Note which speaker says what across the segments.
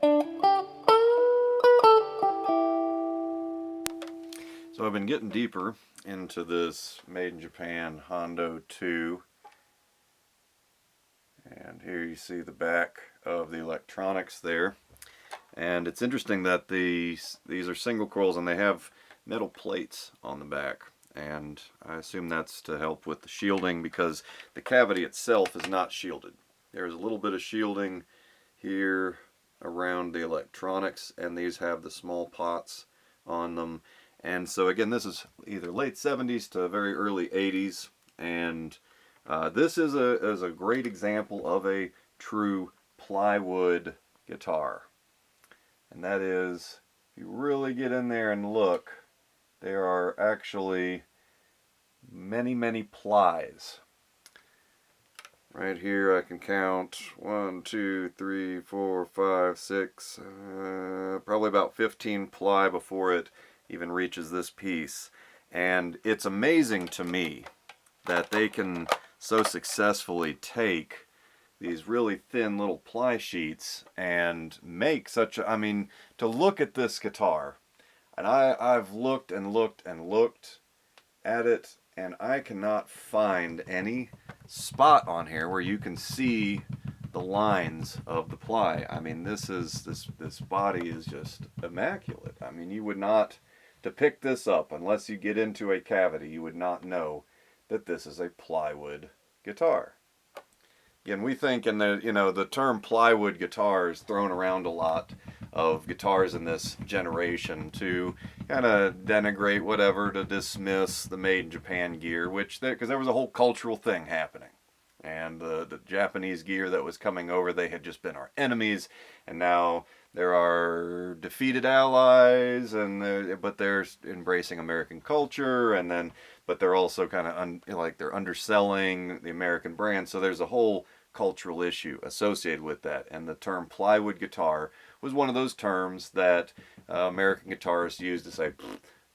Speaker 1: So I've been getting deeper into this made in Japan Hondo II, and here you see the back of the electronics there. And it's interesting that these are single coils and they have metal plates on the back, and I assume that's to help with the shielding because the cavity itself is not shielded. There's a little bit of shielding here around the electronics, and these have the small pots on them. And so again, this is either late 70s to very early 80s, and this is a great example of a true plywood guitar. And that is, if you really get in there and look, there are actually many, many plies. Right here I can count 1, 2, 3, 4, 5, 6, probably about 15 ply before it even reaches this piece. And it's amazing to me that they can so successfully take these really thin little ply sheets and make such a, I mean, to look at this guitar, and I've looked and looked and looked at it, and I cannot find any spot on here where you can see the lines of the ply. I mean, this body is just immaculate. I mean, you would not, to pick this up unless you get into a cavity, you would not know that this is a plywood guitar. Again, we think in the term plywood guitar is thrown around a lot of guitars in this generation to kind of denigrate whatever, to dismiss the made in Japan gear, which because there was a whole cultural thing happening. And the Japanese gear that was coming over, they had just been our enemies, and now there are defeated allies, and but they're embracing American culture, and then but they're also kind of like they're underselling the American brand. So there's a whole cultural issue associated with that, and the term plywood guitar was one of those terms that American guitarists used to say,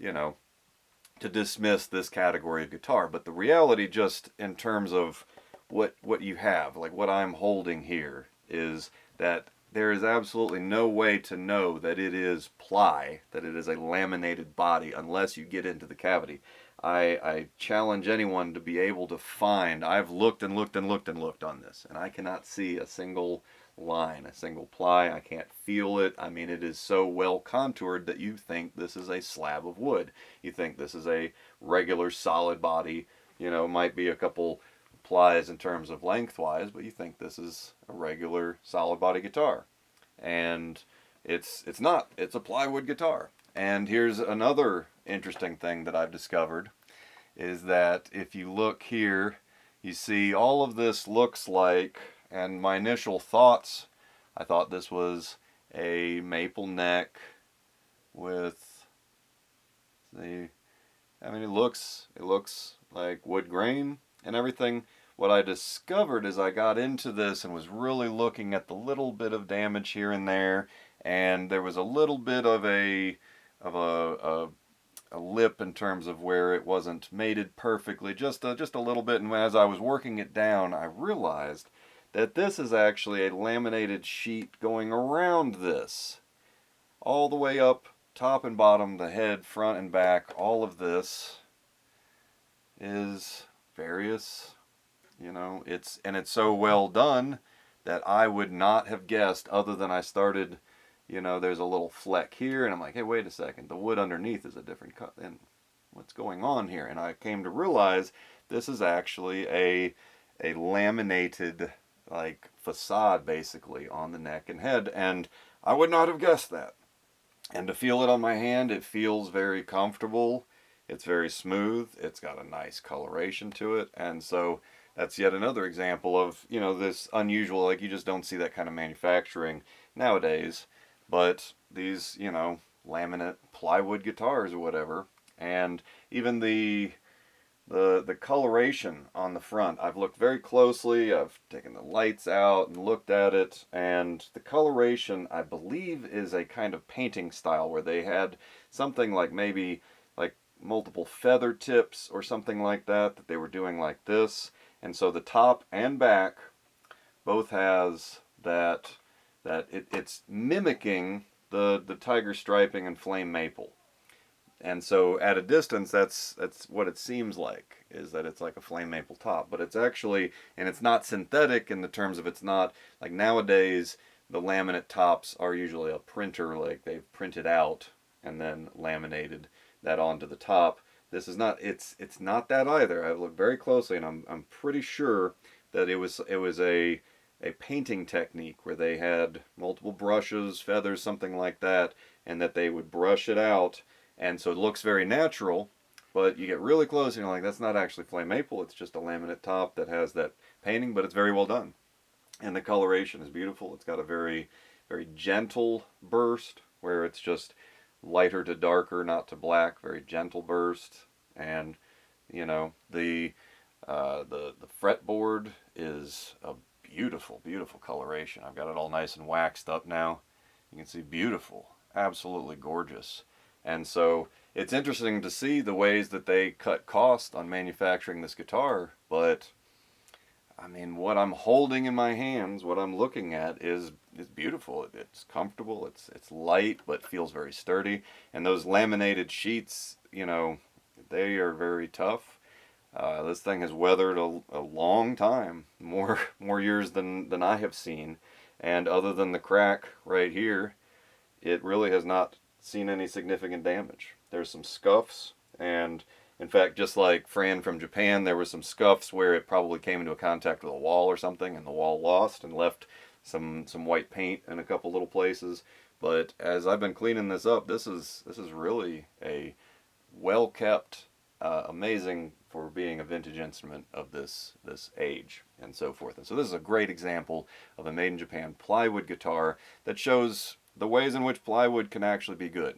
Speaker 1: to dismiss this category of guitar. But the reality, just in terms of what you have, like what I'm holding here, is that there is absolutely no way to know that it is ply, that it is a laminated body, unless you get into the cavity. I challenge anyone to be able to find, I've looked and looked and looked and looked on this, and I cannot see a single line, a single ply. I can't feel it. I mean, it is so well contoured that you think this is a slab of wood. You think this is a regular solid body, might be a couple plies in terms of lengthwise, but you think this is a regular solid body guitar. And it's not. It's a plywood guitar. And here's another interesting thing that I've discovered, is that if you look here, you see all of this looks like, and my initial thoughts, I thought this was a maple neck with the, I mean, it looks like wood grain and everything. What I discovered as I got into this and was really looking at the little bit of damage here and there was a little bit of a lip in terms of where it wasn't mated perfectly, just a little bit. And as I was working it down, I realized that this is actually a laminated sheet going around this, all the way up, top and bottom, the head, front and back. All of this is various, it's so well done that I would not have guessed, other than I started, there's a little fleck here, and I'm like, hey, wait a second, the wood underneath is a different cut, and what's going on here? And I came to realize this is actually a laminated, like, facade, basically, on the neck and head, and I would not have guessed that. And to feel it on my hand, it feels very comfortable, it's very smooth, it's got a nice coloration to it, and so that's yet another example of, this unusual, like, you just don't see that kind of manufacturing nowadays. But these, laminate plywood guitars or whatever, and even the coloration on the front, I've looked very closely, I've taken the lights out and looked at it, and the coloration, I believe, is a kind of painting style where they had something like maybe like multiple feather tips or something like that they were doing like this. And so the top and back both has that that it's mimicking the tiger striping and flame maple. And so at a distance, that's what it seems like, is that it's like a flame maple top. But it's actually, and it's not synthetic in the terms of, it's not like nowadays the laminate tops are usually a printer, like they've printed out and then laminated that onto the top. This is not, it's not that either. I've looked very closely, and I'm pretty sure that it was a painting technique where they had multiple brushes, feathers, something like that, and that they would brush it out, and so it looks very natural, but you get really close and you're like, that's not actually flame maple, it's just a laminate top that has that painting, but it's very well done. And the coloration is beautiful. It's got a very, very gentle burst where it's just lighter to darker, not to black, very gentle burst. And, you know, the fretboard is a beautiful, beautiful coloration. I've got it all nice and waxed up now. You can see beautiful, absolutely gorgeous. And so it's interesting to see the ways that they cut cost on manufacturing this guitar, but I mean, what I'm holding in my hands, what I'm looking at is beautiful. It's comfortable, it's light, but feels very sturdy. And those laminated sheets, you know, they are very tough. This thing has weathered a long time, more years than I have seen. And other than the crack right here, it really has not seen any significant damage. There's some scuffs, and in fact, just like Fran from Japan, there were some scuffs where it probably came into contact with a wall or something, and the wall lost and left some white paint in a couple little places. But as I've been cleaning this up, this is really a well kept, amazing for being a vintage instrument of this age and so forth. And so this is a great example of a made in Japan plywood guitar that shows the ways in which plywood can actually be good.